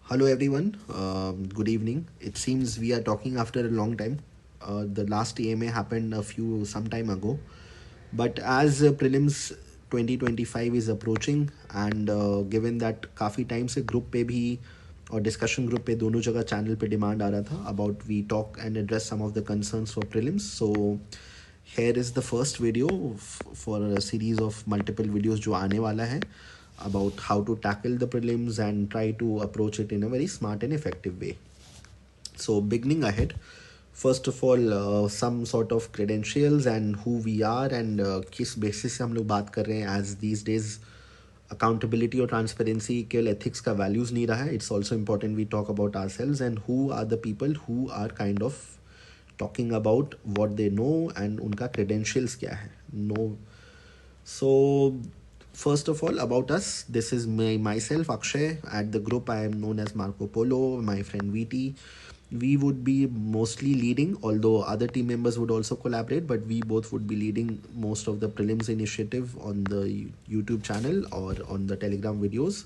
Hello, everyone. Good evening. It seems we are talking after a long time. The last AMA happened some time ago, but as prelims 2025 is approaching, and given that काफ़ी time से group पे भी और discussion group पे दोनों जगह channel पे demand आ रहा था about we talk and address some of the concerns for prelims. So here is the first video for a series of multiple videos जो आने वाला है about how to tackle the prelims and try to approach it in a very smart and effective way. So beginning ahead, first of all some sort of credentials and who we are and किस basis से हम लोग बात कर रहे हैं. As these days accountability और transparency केवल ethics का values नहीं रहा है. It's also important we talk about ourselves and who are the people who are kind of talking about what they know and उनका credentials क्या है. No. So first of all about us, this is myself Akshay. At the group I am known as Marco Polo, my friend VT. We would be mostly leading, although other team members would also collaborate, but we both would be leading most of the prelims initiative on the YouTube channel or on the Telegram videos.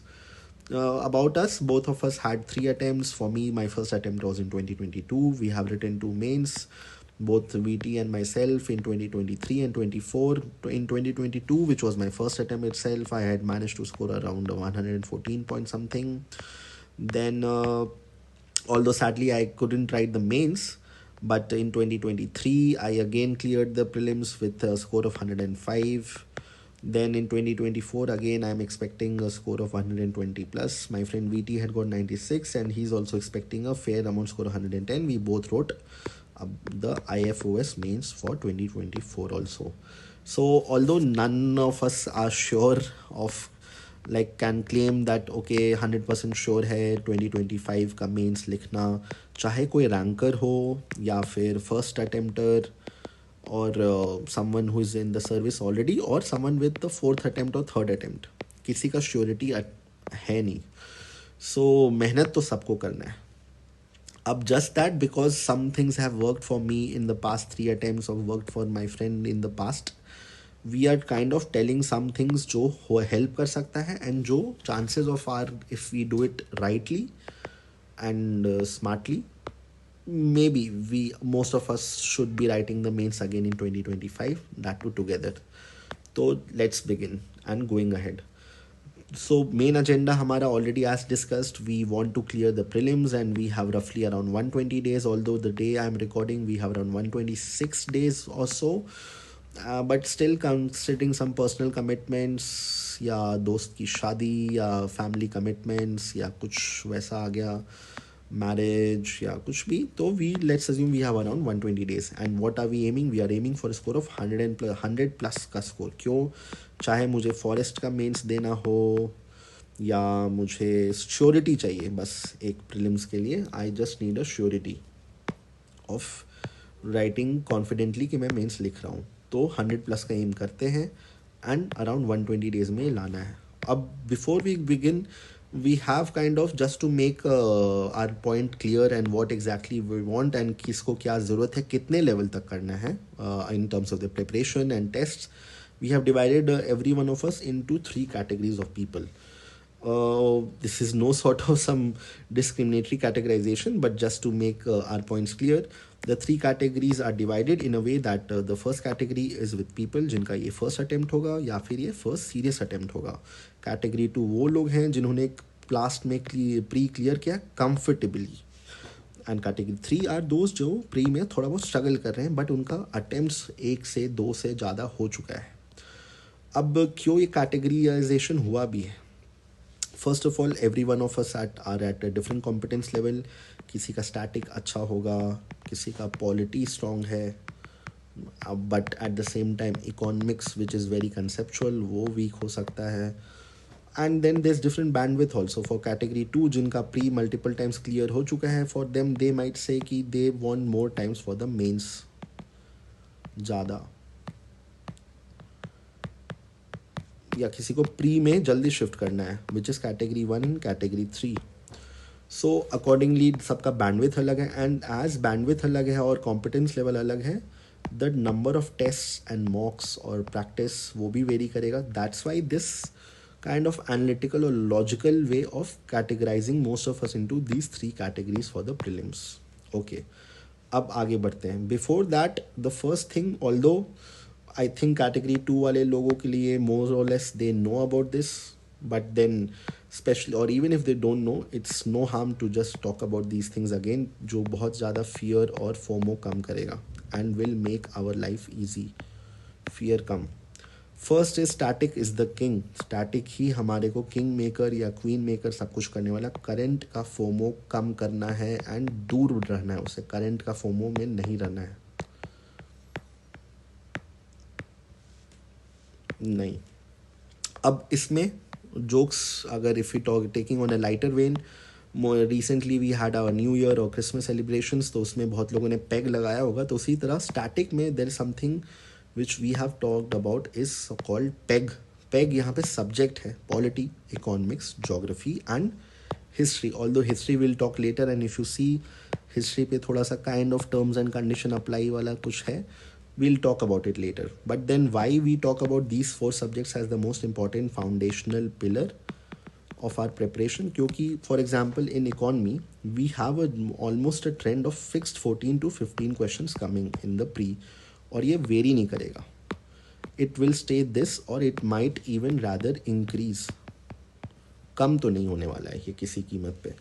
About us, both of us had 3 attempts. For me, my first attempt was in 2022. We have written 2 mains, both VT and myself, in 2023 and 24. In 2022, which was my first attempt itself, I had managed to score around 114 point something. Then although sadly I couldn't write the mains, but in 2023 I again cleared the prelims with a score of 105. Then in 2024 again I'm expecting a score of 120 plus. My friend VT had got 96 and he's also expecting a fair amount score of 110. We both wrote the IFOS mains for 2024 also. So although none of us are sure of like can claim that okay 100% sure है 2025 का mains लिखना, चाहे कोई ranker हो या फिर first अटेम्प्टर और someone who is in the service already or someone with the fourth attempt or third attempt, किसी का श्योरिटी है नहीं. So मेहनत तो सबको करना है. अब just that because some things have worked for me in the past 3 attempts or worked for my friend in the past, we are kind of telling some things जो help कर सकता है and जो chances of our if we do it rightly and smartly, maybe we most of us should be writing the mains again in 2025, that too together. So let's begin and going ahead. So main agenda हमारा already as discussed, we want to clear the prelims and we have roughly around 120 days, although the day I'm recording we have around 126 days or so. But still considering some personal commitments या दोस्त की शादी या family commitments या कुछ वैसा आ गया, marriage या कुछ भी, तो we let's assume we have around 120 days. And what are we aiming? We are aiming for a score of 100 plus का score. क्यों? चाहे मुझे फॉरेस्ट का मेंस देना हो या मुझे श्योरिटी चाहिए बस एक प्रीलिम्स के लिए, I just need a surety of writing confidently कि मैं मेंस लिख रहा हूँ. तो 100 प्लस का एम करते हैं एंड अराउंड 120 डेज में लाना है. अब before we begin we have kind of just to make our point clear and what exactly we want and किसको क्या ज़रूरत है, कितने लेवल तक करना है in terms of the preparation and tests. We have divided every one of us into 3 categories of people. This is no sort of some discriminatory categorization, but just to make our points clear, the 3 categories are divided in a way that the first category is with people जिनका ये first attempt होगा या फिर ये first serious attempt होगा. Category 2 वो लोग हैं जिन्होंने लास्ट में प्री क्लियर किया comfortably. एंड कैटेगरी 3 आर दोस्त जो प्री में थोड़ा बहुत स्ट्रगल कर रहे हैं बट उनका अटेम्प्ट्स 1 से 2 से ज़्यादा हो चुका है. अब क्यों ये कैटेगराइजेशन हुआ भी है? First of all every one of us are at a different competence level. किसी का स्टैटिक अच्छा होगा, किसी का पॉलिटी स्ट्रॉन्ग है, but at the same time economics which is very conceptual वो वीक हो सकता है. And then there's different bandwidth also for category 2 जिनका pre multiple times clear हो चुका है. For them they might say कि they want more times for the mains ज़्यादा, या किसी को pre में जल्दी शिफ्ट करना है which is category 1 and category 3. So accordingly सबका bandwidth अलग है and as bandwidth अलग है और competence level अलग है, the number of tests and mocks और practice वो भी vary करेगा. That's why this kind of analytical or logical way of categorizing most of us into these three categories for the prelims. Okay, अब आगे बढ़ते हैं. Before that, the first thing, although I think category 2 वाले लोगों के लिए more or less they know about this, but then especially or even if they don't know, it's no harm to just talk about these things again, जो बहुत ज़्यादा fear और FOMO कम करेगा and will make our life easy. Fear कम. First is static is the king. Static ही हमारे को king maker या क्वीन मेकर सब कुछ करने वाला. करंट का फोमो कम करना है एंड दूर रहना है उसे. करंट का फोमो में नहीं रहना है. नहीं. अब इसमें जोक्स अगर if you talk taking on a lighter vein, recently we had our new year और क्रिसमस सेलिब्रेशंस, तो उसमें बहुत लोगों ने पेग लगाया होगा. तो उसी तरह स्टैटिक में there is something which we have talked about is called PEG. PEG यहाँ पे subject है, polity, economics, geography and history. Although history we'll talk later, and if you see history पे थोड़ा सा kind of terms and condition apply वाला कुछ है, we'll talk about it later. But then why we talk about these four subjects as the most important foundational pillar of our preparation? क्योंकि for example in economy we have almost a trend of fixed 14 to 15 questions coming in the pre, और ये vary नहीं करेगा. It will stay this और it might even rather increase. कम तो नहीं होने वाला है ये किसी कीमत पे.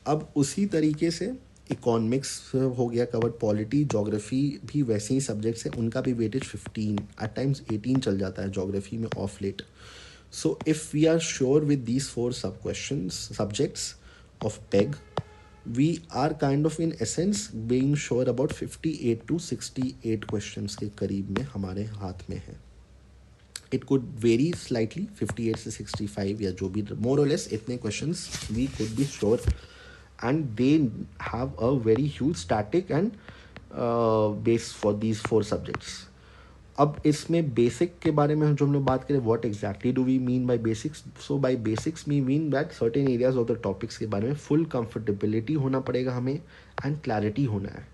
अब उसी तरीके से इकोनॉमिक्स हो गया कवर्ड, पॉलिटी, ज्योग्राफी भी वैसे ही सब्जेक्ट्स हैं, उनका भी वेटेज 15 एट टाइम्स 18 चल जाता है ज्योग्राफी में of late. So if we are sure with these four sub question subjects of PEG, we are kind of in essence being sure about 58 to 68 questions के करीब में हमारे हाथ में है. It could vary slightly, 58 से 65 या जो भी, more or less इतने questions we could be sure, and they have a very huge static and base for these four subjects. अब इसमें बेसिक के बारे में जो हम लोग बात करें, what exactly do we mean by basics. So by basics we mean that certain areas of the topics के बारे में फुल कंफर्टेबिलिटी होना पड़ेगा हमें एंड क्लैरिटी होना है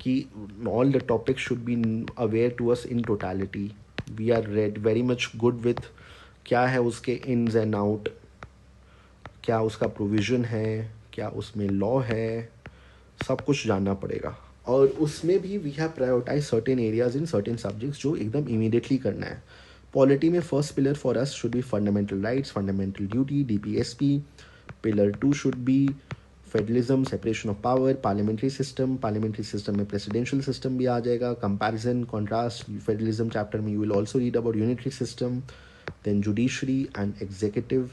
कि all the topics should be aware to us in totality. We are read very much good with क्या है उसके इन्स एंड आउट, क्या उसका प्रोविज़न है, क्या उसमें लॉ है, सब कुछ जानना पड़ेगा. और उसमें भी we have prioritize certain areas in certain subjects जो एकदम इमीडिएटली करना है. पॉलिटी में first pillar for us should be fundamental rights, fundamental duty, DPSP. Pillar 2 should be federalism, separation of power, parliamentary system. Parliamentary system में presidential system भी आ जाएगा. Comparison, contrast. Federalism chapter में you will also read about unitary system. Then judiciary and executive.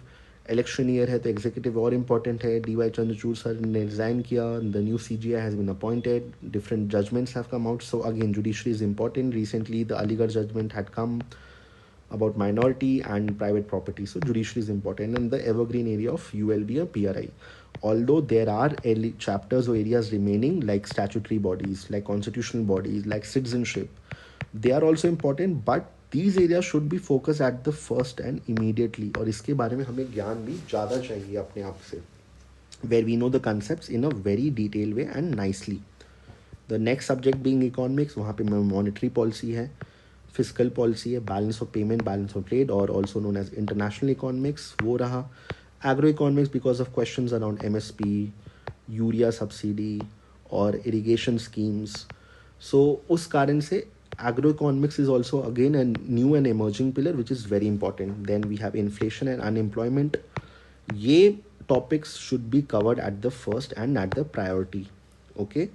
Election year है तो executive और important है. DY Chandrachud sir ने रिजाइन किया. The new CGI has been appointed. Different judgments have come out. So again judiciary is important. Recently the Aligarh judgment had come about minority and private property. So judiciary is important, and the evergreen area of ULB or PRI. Although there are chapters or areas remaining like statutory bodies, like constitutional bodies, like citizenship, they are also important, but these areas should be focused at the first and immediately. और इसके बारे में हमें ज्ञान भी ज़्यादा चाहिए अपने आप से, where we know the concepts in a very detailed way and nicely. The next subject being economics, वहाँ पे monetary policy है, फिजिकल पॉलिसी है, balance of payment, balance of trade, और also known as international economics वो रहा. Agro economics because of questions around MSP, urea subsidy और irrigation schemes. So उस कारण से agro economics is also again a new and emerging pillar which is very important. Then we have inflation and unemployment. ये topics should be covered at the first and at the priority. Okay,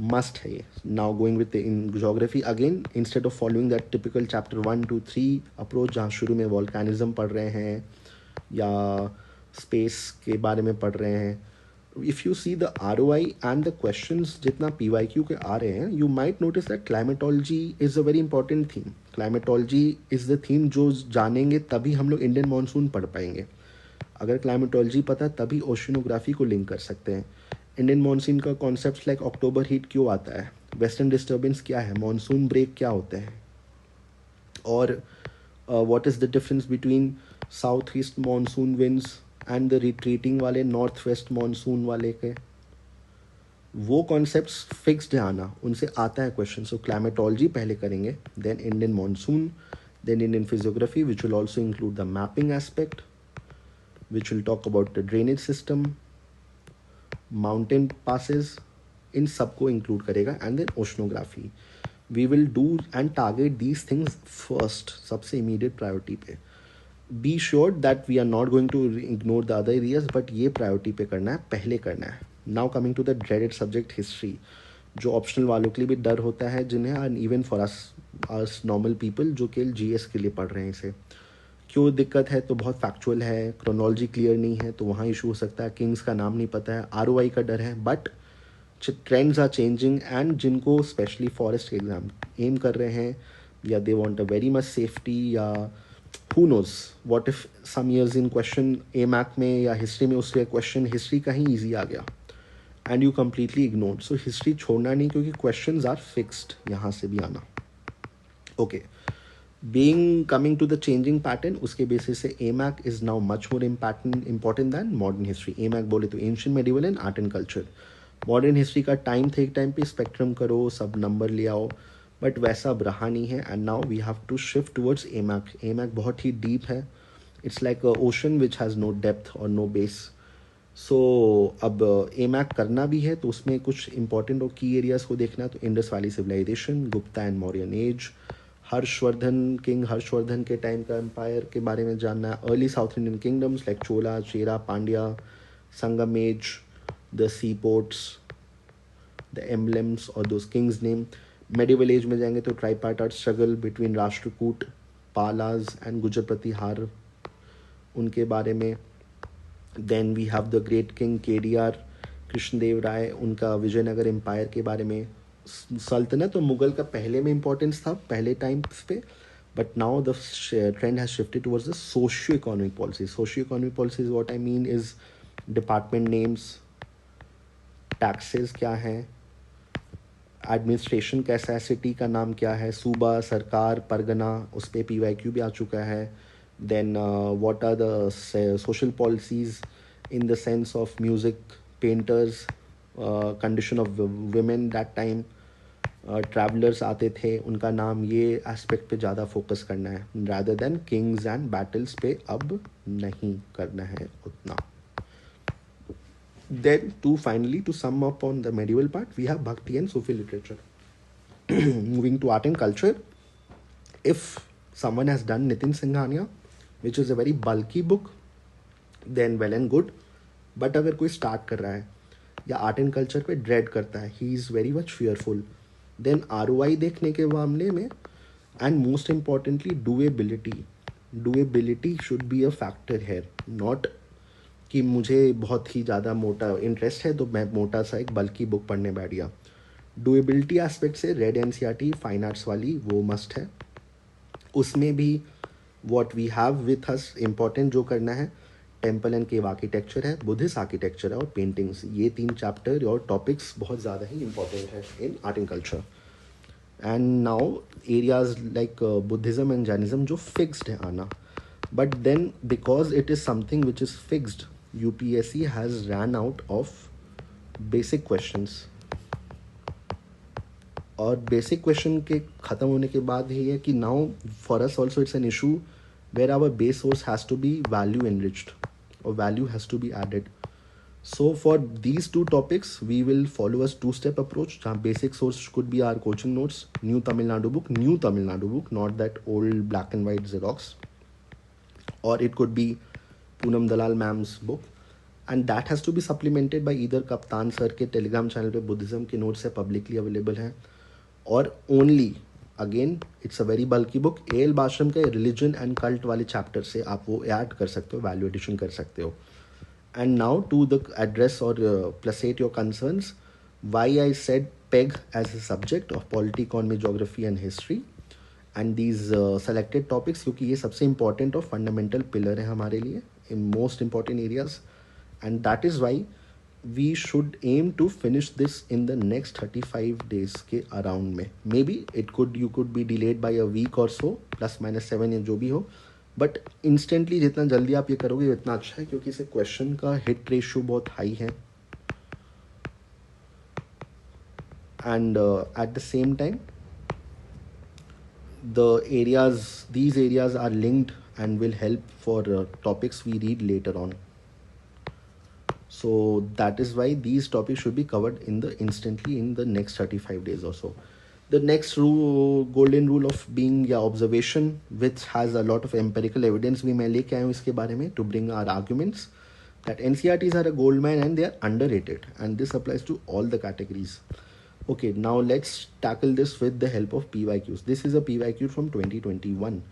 must है ये. Now going with the in geography again, instead of following that typical chapter 1 to 3 approach जहाँ शुरू में volcanism पढ़ रहे हैं या space के बारे में पढ़ रहे हैं, if you see the ROI and the questions जितना PYQ के आ रहे हैं, you might notice that climatology is a very important theme. Climatology is the theme जो जानेंगे तभी हम लोग इंडियन मानसून पढ़ पाएंगे. अगर क्लाइमेटोलॉजी पता तभी ओशनोग्राफी को लिंक कर सकते हैं. इंडियन मानसून का कॉन्सेप्ट लाइक अक्टूबर हीट क्यों आता है, वेस्टर्न डिस्टर्बेंस क्या है, मानसून ब्रेक क्या होते हैं, और what is the difference between south east monsoon winds and the retreating वाले नॉर्थ वेस्ट मानसून वाले के, वो कॉन्सेप्ट्स फिक्स्ड है आना, उनसे आता है क्वेश्चन. सो क्लाइमेटोलॉजी पहले करेंगे, then Indian monsoon, Then Indian physiography, which will also include the mapping aspect, which will talk about the drainage system, mountain passes, इन सबको include करेगा, and then oceanography. We will do and target these things first, सबसे immediate priority पे. Be sure that we are not going to ignore the other areas, but ये priority पे करना है, पहले करना है. Now coming to the dreaded subject history, जो ऑप्शनल वालों के लिए भी डर होता है, जिन्हें and even for us normal people जो केवल जीएस के लिए पढ़ रहे हैं इसे. क्यों दिक्कत है? तो बहुत फैक्चुअल है, क्रोनोलॉजी क्लियर नहीं है, तो वहाँ इशू हो सकता है. किंग्स का नाम नहीं पता है, आरओआई का डर है. But trends are changing, and जिनको स्पेशली फॉरेस्ट के एग्जाम एम कर रहे हैं, या they want a very much safety, या who knows what if some years in question AMAC में या हिस्ट्री में उसके क्वेश्चन हिस्ट्री का ही ईजी आ गया and you completely ignored. So history छोड़ना नहीं, क्योंकि क्वेश्चंस आर फिक्स्ड यहाँ से भी आना. Okay, being coming to the changing pattern, उसके बेसिस से AMAC is now much more important than modern history. AMAC बोले तो ancient medieval and art and culture. Modern history का टाइम थे, एक टाइम पे स्पेक्ट्रम करो, सब नंबर ले आओ, बट वैसा अब रहा नहीं है. And now we have to shift towards AMAC. AMAC बहुत ही डीप है, it's like ocean which has no depth और नो बेस. सो अब एमैक करना भी है, तो उसमें कुछ इंपॉर्टेंट और की एरियाज़ को देखना है. तो Indus valley civilisation, Gupta and Mauryan age, Harshavardhan, king Harshavardhan के टाइम का एम्पायर के बारे में जानना है. Early south Indian kingdoms like Chola, Chera, Pandya, Sangam age, the sea ports, the emblems और those kings name. Medieval age में जाएंगे तो tripartite struggle between Rashtrakuta, Palas and Gurjara Pratihara, उनके बारे में. Then we have the great king KDR, Krishnadeva Raya, उनका विजयनगर एम्पायर के बारे में. सल्तनत और मुगल का पहले में इंपॉर्टेंस था, पहले टाइम्स पे, but now the trend has shifted towards the socio economic policy. Socio economic policies what I mean is department names, taxes क्या हैं, एडमिनिस्ट्रेशन कैसा है, सिटी का नाम क्या है, सूबा, सरकार, परगना, उस पर PYQ भी आ चुका है. Then what are the social policies in the sense of music, painters, condition of women that time, travellers आते थे, उनका नाम, ये एस्पेक्ट पे ज़्यादा फोकस करना है, rather than Kings and battles पे अब नहीं करना है उतना. Then finally to sum up on the medieval part, we have Bhakti and Sufi literature. Moving to art and culture, if someone has done Nitin Singhania, which is a very bulky book, then well and good. But अगर कोई start कर रहा है या art and culture पे dread करता है, he is very much fearful, then ROI देखने के मामले में, and most importantly doability should be a factor है. नॉट कि मुझे बहुत ही ज़्यादा मोटा इंटरेस्ट है तो मैं मोटा सा एक बल्कि बुक पढ़ने बैठ गया. डूएबिलिटी एस्पेक्ट से रेड NCERT फाइन आर्ट्स वाली वो मस्ट है. उसमें भी what we have with us important जो करना है, टेम्पल एंड केव आर्किटेक्चर है, बुद्धिस्ट आर्किटेक्चर है और पेंटिंग्स. ये 3 चैप्टर और टॉपिक्स बहुत ज़्यादा ही इंपॉर्टेंट है in art and culture. And now areas like Buddhism and Jainism जो फिक्स्ड है आना, but then because it is something which is fixed, UPSC has ran out of basic questions. और basic question के ख़त्म होने के बाद ही है कि now for us also it's an issue where our base source has to be value enriched और value has to be added. So for these 2 topics we will follow a 2-step approach, जहाँ basic source could be our coaching notes, new Tamil Nadu book, not that old black and white xerox, और it could be Poonam Dalal ma'am's book, and that has to be supplemented by either Kaptan sir के Telegram channel पे Buddhism के notes है, publicly available हैं. और only again it's a very bulky book, AL Basham के religion and cult वाले chapter से आप वो ऐड कर सकते हो, वैल्यू एडिशन कर सकते हो. And now to the address और placate your concerns, why I said PEG as a subject of polity, economy, geography and history and these selected topics, क्योंकि ये सबसे इंपॉर्टेंट और फंडामेंटल पिलर है हमारे लिए in most important areas. And that is why we should aim to finish this in the next 35 days के around में. Maybe you could be delayed by a week और so, +-7 या जो भी हो, बट इंस्टेंटली जितना जल्दी आप ये करोगे उतना अच्छा है, क्योंकि इसे क्वेश्चन का हिट रेशियो बहुत हाई है. And at the same time these areas are linked and will help for topics we read later on. So that is why these topics should be covered instantly in the next 35 days or so. The next golden rule of being या observation, which has a lot of empirical evidence, we मैं लेके आए हूँ इसके बारे में to bring our arguments that NCRTs are a gold mine and they are underrated, and this applies to all the categories. Okay, now let's tackle this with the help of PYQs. This is a PYQ from 2021.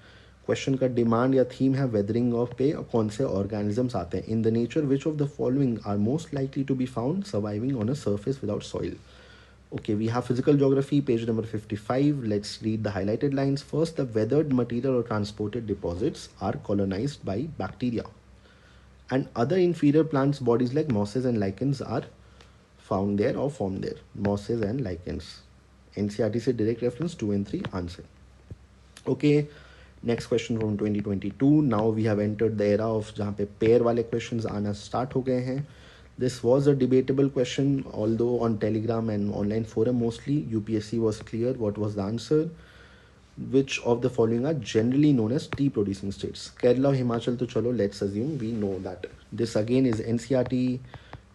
Question का demand या theme है weathering of पे कौन से organisms आते हैं in the nature which of the following are most likely to be found surviving on a surface without soil. Okay, we have physical geography, page number 55. Let's read the highlighted lines. First, the weathered material or transported deposits are colonized by bacteria. And other inferior plants bodies like mosses and lichens are found there or formed there. Mosses and lichens. NCRT से direct reference 2 and 3 answer. Okay, next question from 2022. Now we have entered the era of जहाँ पे pair वाले questions आना start हो गए हैं. This was a debatable question, although on Telegram and online forum mostly, UPSC was clear what was the answer. Which of the following are generally known as tea producing states? Kerala, Himachal to chalo, let's assume we know that. This again is NCRT,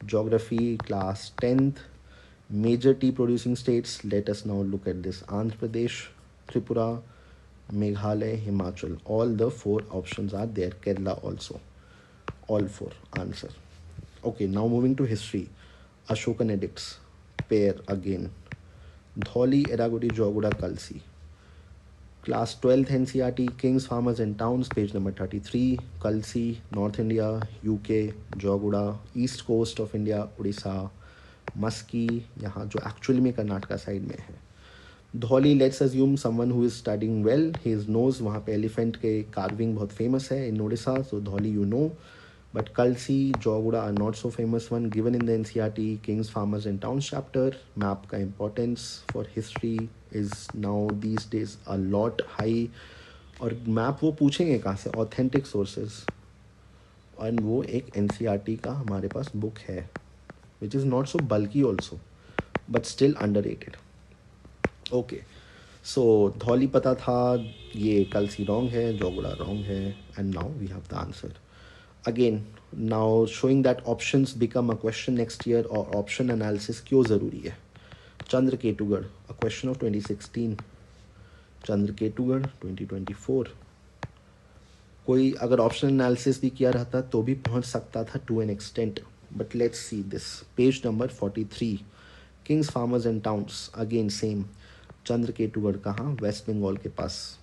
geography, class 10th. Major tea producing states, let us now look at this. Andhra Pradesh, Tripura, Meghalaya, Himachal. All the 4 options are there. Kerala also. All 4 answer. Okay, now moving to history. Ashokan edicts, pair again. Dholi, Eragudi, Joguda, Kalsi. Class 12th NCRT, Kings, Farmers and Towns, page number 33. Kalsi, North India, UK, Joguda, East Coast of India, Odisha, Musky, यहाँ जो actually में Karnataka side में है. Dhauli, let's assume someone who is studying well, his knows वहाँ पे elephant के carving बहुत famous है in Odisha, so Dhauli you know. But Kalsi, Joguda are not so famous one given in the NCRT, Kings, Farmers and Towns chapter. Map का importance for history is now these days a lot high. और map वो पूछेंगे कहाँ से? Authentic sources. और वो एक NCRT का हमारे पास book है, which is not so bulky also, but still underrated. Okay, so Dhauli पता था, ये Kalsi wrong है, Joguda wrong है, and now we have the answer. Again, now showing that options become a question next year or option analysis क्यों ज़रूरी है. Chandraketugarh, a question of 2016. Chandraketugarh 2024. कोई अगर option analysis भी किया रहता तो भी पहुंच सकता था to an extent. But let's see this. Page number 43. Kings, Farmers and Towns. Again same. Chandraketugarh कहाँ? West Bengal के पास.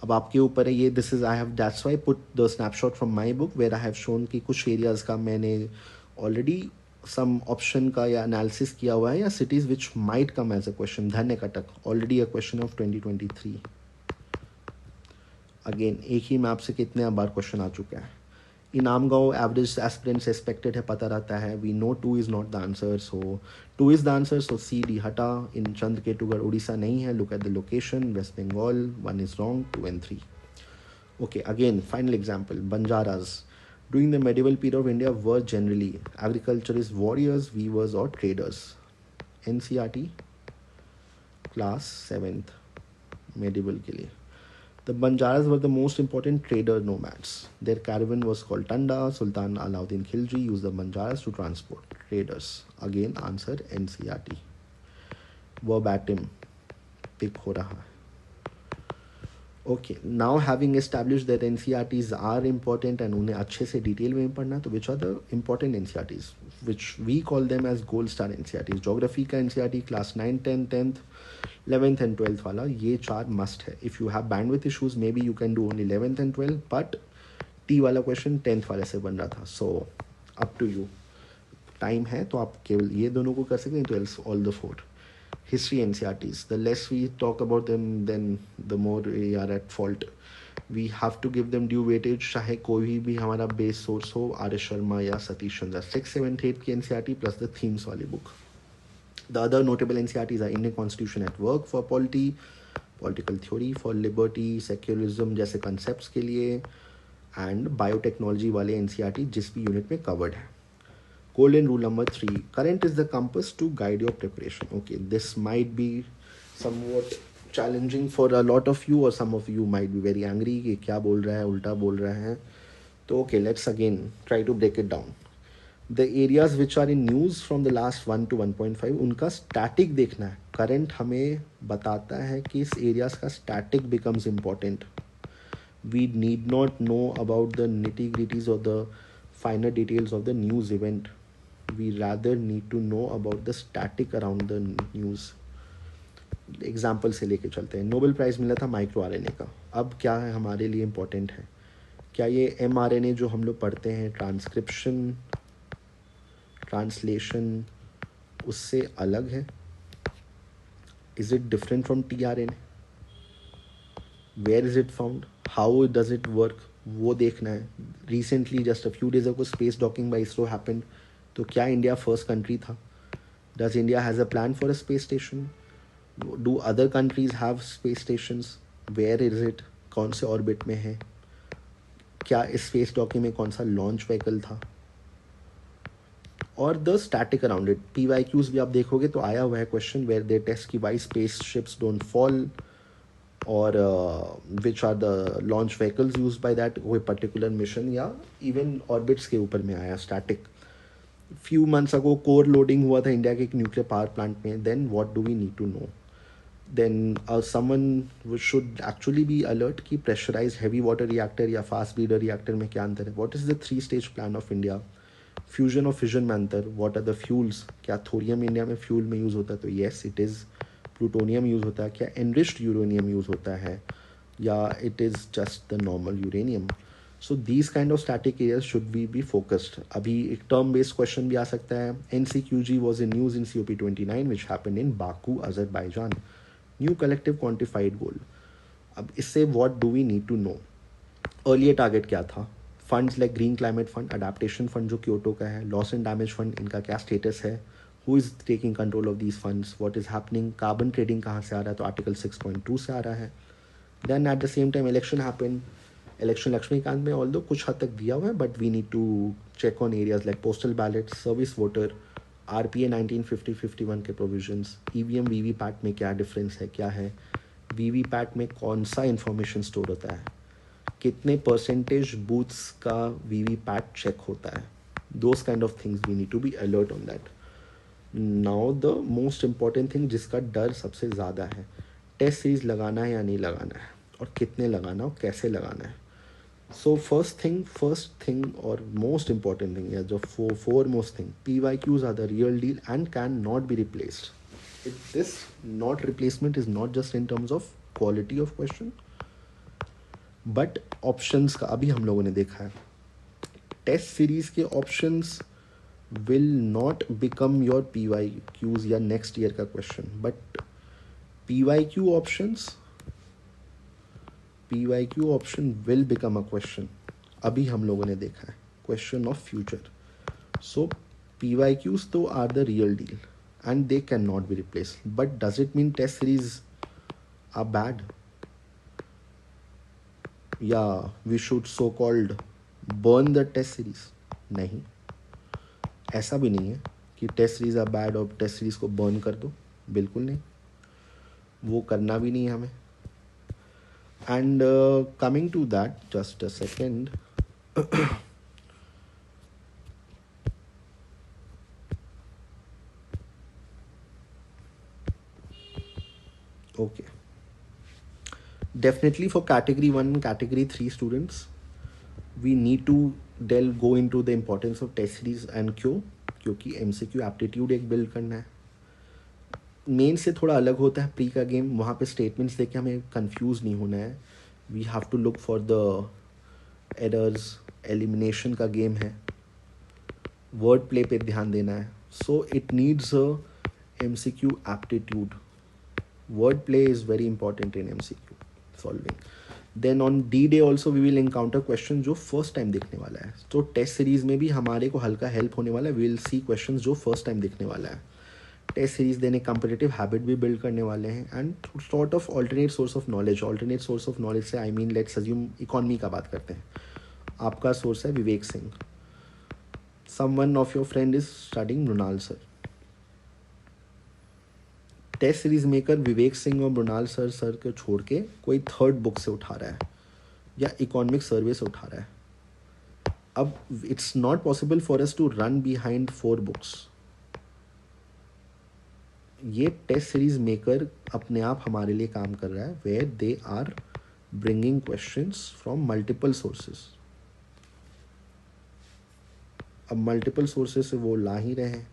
अब आपके ऊपर है ये. This is I have that's why put the snapshot from my book where I have shown कि कुछ areas का मैंने ऑलरेडी सम ऑप्शन का या एनालिसिस किया हुआ है या cities which might come as a question. Dhanyakataka already a question of 2023. Again एक ही मैप से कितने बार क्वेश्चन आ चुका है. इनामगांव एवरेज एस्पिरेंट्स एक्सपेक्टेड है पता रहता है. We know 2 is not the answer, so 2 is the answer, so C D हटा. इन चंद्रकेतुगढ़ उड़ीसा नहीं है. Look at the location, west Bengal. 1 is wrong, 2 and 3. Okay, again final example. Banjaras during the medieval period of India were generally agriculturists, warriors, weavers or traders. NCRT class 7th medieval के लिए. The Banjaras were the most important trader nomads. Their caravan was called Tanda. Sultan Alauddin Khilji used the Banjaras to transport traders. Again, answer NCRT. Verbatim pick हो रहा है. Okay, now having established that NCRTs are important and उन्हें अच्छे से detail में पढ़ना, तो which are the important NCRTs which we call them as gold star NCRTs. Geography का NCRT class 9, 10, 10th, 11th and 12th वाला, ये 4 must है. If you have bandwidth issues, maybe you can do only 11th and 12th, but T वाला question 10th वाले से बन रहा था. So up to you. Time है तो आप केवल ये दोनों को कर सकते हैं, तो else all the 4. History NCRTs, the less we talk about them, then the more we are at fault. We have to give them due weightage, चाहे कोई भी हमारा बेस सोर्स हो, आर एस शर्मा या सतीश चंद्रा. 6, 7, 8 की NCRT plus the themes वाली book. The other notable NCRTs are Indian Constitution at Work for Polity, Political Theory for Liberty, Secularism जैसे concepts के लिए, and Biotechnology वाले NCRT जिस भी यूनिट में covered है. Golden rule number 3. Current is the compass to guide your preparation. Okay, this might be somewhat challenging for a lot of you, or some of you might be very angry कि क्या बोल रहा है, उल्टा बोल रहा है. तो okay, let's again try to break it down. The areas which are in news from the last 1 to 1.5, उनका static देखना है. Current हमें बताता है कि इस areas का static becomes important. We need not know about the nitty gritties or the finer details of the news event. We rather need to know about the static around the news. Example से लेके चलते हैं. Nobel prize मिला था micro RNA का. अब क्या है हमारे लिए इम्पोर्टेंट है? क्या ये mRNA जो हम लोग पढ़ते हैं, ट्रांसक्रिप्शन, ट्रांसलेशन, उससे अलग है? Is it different from tRNA? Where is it found? How does it work? वो देखना है. Recently just a few days ago space docking by ISRO happened. तो क्या इंडिया फर्स्ट कंट्री था? Does India has a plan for a space station? Do other countries have space stations? Where is it? कौन से orbit में है? क्या इस space docking में कौन सा लॉन्च व्हीकल था? और the static around it. PYQs भी आप देखोगे तो आया हुआ है क्वेश्चन वेयर दे टेस्ट की why space ships don't fall, और which are the launch vehicles use by that कोई पर्टिकुलर मिशन, या इवन ऑर्बिट्स के ऊपर में आया static. Few months ago core loading हुआ था इंडिया के एक न्यूक्लियर पावर प्लांट में. Then what do we need to know? then someone should actually be alert कि pressurized heavy water reactor या fast breeder reactor में क्या अंतर है. what is the 3-stage plan of India? Fusion और fission में अंतर. what are the fuels? क्या थोरियम इंडिया में फ्यूल में यूज़ होता है? तो yes it is. Plutonium use होता है. क्या enriched यूरेनियम यूज़ होता है, या it is just the normal uranium? So these kind of static areas should be focused. अभी एक term based question भी आ सकता है. NCQG was in news in COP29 which happened in Baku, Azerbaijan. New collective quantified goal. अब इससे what do we need to know? Earlier target क्या था? Funds like green climate fund, adaptation fund जो Kyoto का है, loss and damage fund, इनका क्या status है? Who is taking control of these funds? What is happening? Carbon trading कहाँ से आ रहा है? तो आर्टिकल 6.2 से आ रहा है. Then at the same time election happen. Election Laxmikanth में ऑल दो कुछ हद तक दिया हुआ है, but we need to check on areas like postal ballot, service voter, RPA 1950-51 के प्रोविजंस, EVM VVPAT में क्या डिफरेंस है, क्या है? VVPAT में कौन सा इंफॉर्मेशन स्टोर होता है? कितने परसेंटेज बूथ्स का VVPAT चेक होता है? Those kind of things we need to be alert on that. Now the most important thing जिसका डर सबसे ज़्यादा है, टेस्ट सीरीज लगाना है या नहीं लगाना है, और कितने लगाना और कैसे लगाना है. So first thing or most important thing, yeah, the foremost thing, PYQs are the real deal and cannot be replaced. This not replacement is not just in terms of quality of question, but options का अभी हम लोगों ने देखा है. Test series के options will not become your PYQs या next year का question, but PYQ option will become a question. अभी हम लोगों ने देखा है question of future. So PYQs तो are the real deal and they can not be replace. But does it mean test series are bad, या we should so called burn the test series? नहीं, ऐसा भी नहीं है कि test series are bad और test series को burn कर दो. बिल्कुल नहीं, वो करना भी नहीं है हमें. And coming to that, just a second. Okay. Definitely for category 1 and category 3 students, we need to go into the importance of test series and क्यों? क्योंकि MCQ aptitude एक build करना है. मेन से थोड़ा अलग होता है प्री का गेम. वहाँ पे स्टेटमेंट्स देख के हमें कंफ्यूज नहीं होना है. We have to look for the errors. Elimination का गेम है, वर्ड प्ले पे ध्यान देना है. So it needs a MCQ aptitude. Word play is very important in MCQ solving. Then on D-Day also we will encounter question जो first time देखने वाला है. तो टेस्ट सीरीज में भी हमारे को हल्का हेल्प होने वाला है. वी विल सी क्वेश्चन जो फर्स्ट टाइम देखने वाला है. टेस्ट सीरीज देने कंपेटिटिव हैबिट भी बिल्ड करने वाले हैं, and sort of alternate source of knowledge. Alternate source of knowledge से I mean let's assume economy का बात करते हैं. आपका सोर्स है Vivek Singh. Someone of your friend is studying Mrinal sir. Test series maker Vivek Singh और मृणाल सर को छोड़ के कोई थर्ड बुक से उठा रहा है या इकोनॉमिक सर्वे से उठा रहा है. अब it's not possible for us to run behind 4 books. ये टेस्ट सीरीज मेकर अपने आप हमारे लिए काम कर रहा है, where they are bringing questions from multiple sources. अब मल्टीपल सोर्सेस से वो ला ही रहे हैं.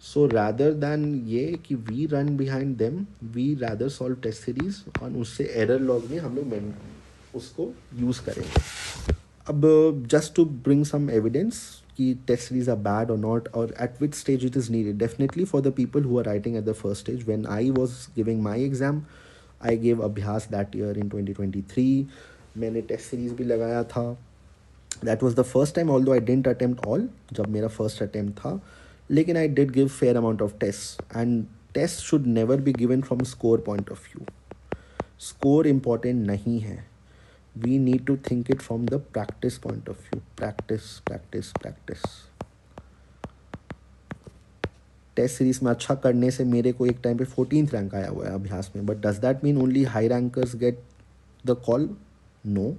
सो रैदर दैन ये कि we run behind them, we rather solve test series और उससे एरर लॉग में हम लोग उसको यूज़ करेंगे. अब just to bring some evidence कि टेस्ट सीरीज आर बैड और नॉट, और at which stage it is needed. Definitely for the people who are writing at the first stage. When I was giving my exam, I gave Abhyas that year in 2023. मैंने test series भी लगाया था. That was the first time, although I didn't attempt all, जब मेरा first attempt था. लेकिन I did give fair amount of test, and test should never be given from score point of view. Score important नहीं है. We need to think it from the practice point of view. Practice, practice, practice. Test series में अच्छा करने से मेरे को एक time पे 14th रैंक आया हुआ है अभ्यास में. But does that mean only high rankers get the call? No.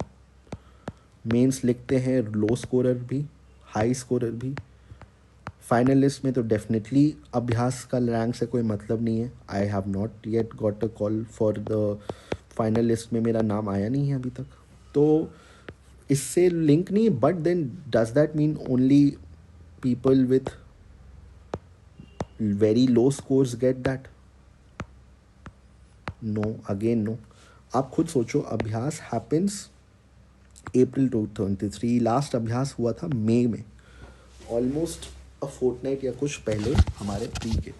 Mains लिखते हैं लो स्कोरर भी, हाई स्कोरर भी. फाइनलिस्ट में तो डेफिनेटली अभ्यास का रैंक से कोई मतलब नहीं है. I have not yet got a call for the finalist में, मेरा नाम आया नहीं है अभी तक. तो इससे लिंक नहीं. But then does that mean only people with very low scores get that? No, again no. आप खुद सोचो, अभ्यास हैपन्स अप्रैल 2023. लास्ट अभ्यास हुआ था मई में, ऑलमोस्ट अ फोर्टनाइट या कुछ पहले हमारे प्री के.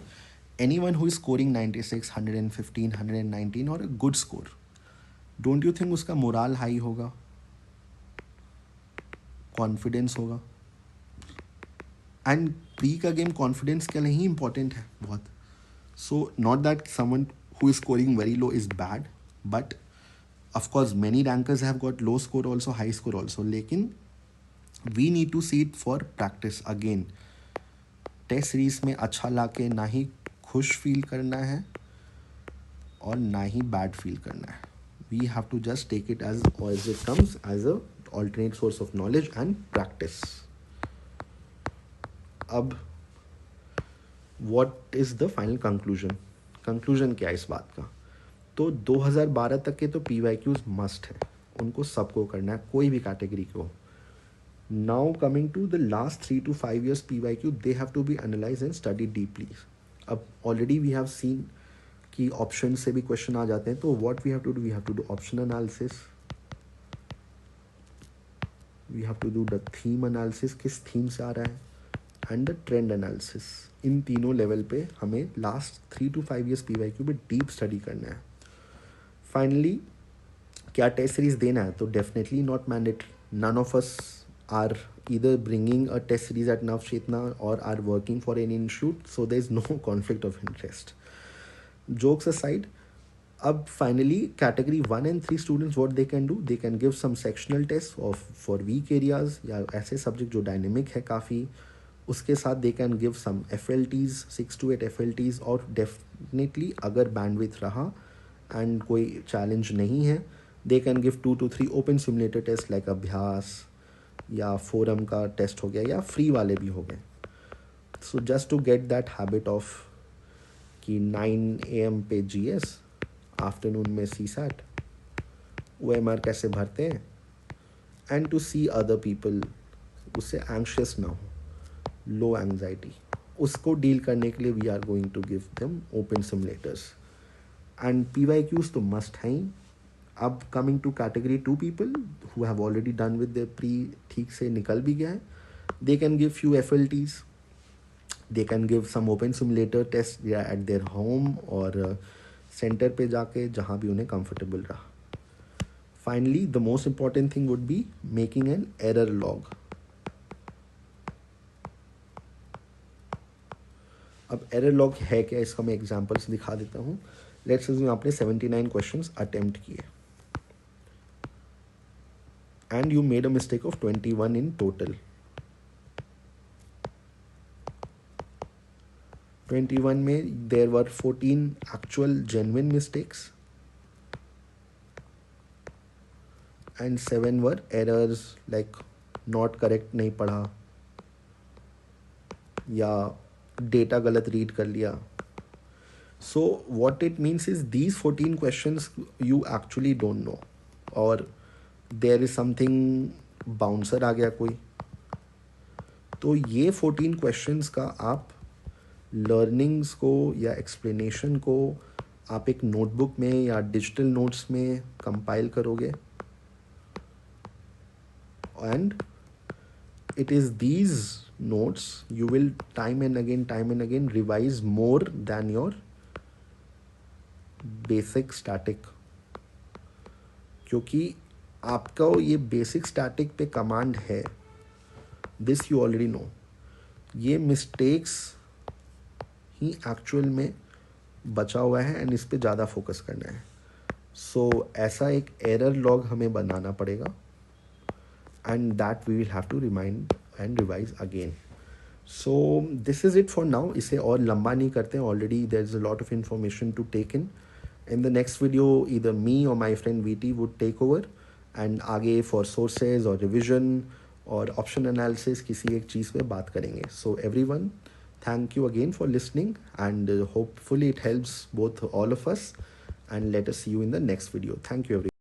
एनीवन हु इज स्कोरिंग 96, 115, 119 और a good score, don't you think उसका मोराल हाई होगा, कॉन्फिडेंस होगा? एंड प्री का गेम कॉन्फिडेंस के लिए ही इंपॉर्टेंट है बहुत. So not that someone who is scoring very low is bad, but of course many rankers have got low score also, high score also. लेकिन we need to see it for practice. Again, test series में अच्छा ला के ना ही खुश feel करना है और ना ही बैड फील करना है. We have to just take it as it comes, as a alternate source of knowledge and practice. अब what is the final conclusion? Conclusion क्या है इस बात का? तो 2012 तक के तो PYQs मस्ट है, उनको सबको करना है, कोई भी कैटेगरी को. Now coming to the last 3 to 5 years PYQ, they have to be analyzed and studied deeply. अब ऑलरेडी वी हैव सीन कि ऑप्शन से भी क्वेश्चन आ जाते हैं. तो what we have to do, we have to do option analysis, we have to do the theme analysis, किस theme से आ रहा है, एंड द ट्रेंड एनालिसिस. इन तीनों लेवल पे हमें लास्ट 3 to 5 years PYQ में डीप स्टडी करना है. फाइनली, क्या टेस्ट सीरीज देना है? तो definitely not mandatory. None of us are either bringing a test series at Navchetna or are working for an institute, so there is no conflict of interest. Jokes aside, अब finally category 1 and 3 students what they can do, they can give some sectional test of for weak areas या ऐसे subject जो dynamic है काफ़ी. उसके साथ they can give some FLTs, 6 to 8 FLTs. और definitely अगर बैंडविथ रहा एंड कोई चैलेंज नहीं है, they can give 2 to 3 open simulator test like Abhyas या फोरम का टेस्ट हो गया या फ्री वाले भी हो गए. So just to get that habit of कि 9 AM पे GS, आफ्टरनून में CSAT, OMR कैसे भरते हैं, and to see other people, उससे एंक्शियस ना हो, लो एंग्जाइटी, उसको डील करने के लिए we are going to give them open simulators. And PYQs तो मस्ट हैं ही. अब coming to category 2 people who have already done with the pre, ठीक से निकल भी गया है, they can give few FLTs, they can give some open simulator test या एट देयर होम और सेंटर पे जाके, जहाँ भी उन्हें कंफर्टेबल रहा. Finally the most important thing would be making an error log. अब एरर लॉग है क्या, इसका मैं एग्जांपल से दिखा देता हूँ. लेट्स अज्यूम आपने 79 क्वेश्चंस अटेम्प्ट किए and you made a mistake of 21 in total. 21 में there were 14 actual genuine mistakes and 7 were errors like not correct नहीं पढ़ा या डेटा गलत रीड कर लिया. So what it means is these 14 questions you actually don't know, or there is something bouncer आ गया कोई. तो ये 14 क्वेश्चंस का आप लर्निंग्स को या एक्सप्लेनेशन को आप एक नोटबुक में या डिजिटल नोट्स में कंपाइल करोगे, and it is these notes you will time and again revise more than your basic static, क्योंकि आपका ये बेसिक स्टैटिक पे कमांड है. This you already know. ये मिस्टेक्स ही एक्चुअल में बचा हुआ है एंड इस पे ज़्यादा फोकस करना है. सो ऐसा एक एरर लॉग हमें बनाना पड़ेगा and that we will have to remind and revise again. So this is it for now. इसे और लंबा नहीं करते हैं. Already there is a lot of information to take in. In the next video either me or my friend VT would take over and आगे for sources or revision और option analysis किसी एक चीज़ पे बात करेंगे. So everyone, thank you again for listening and hopefully it helps both all of us, and let us see you in the next video. Thank you everyone.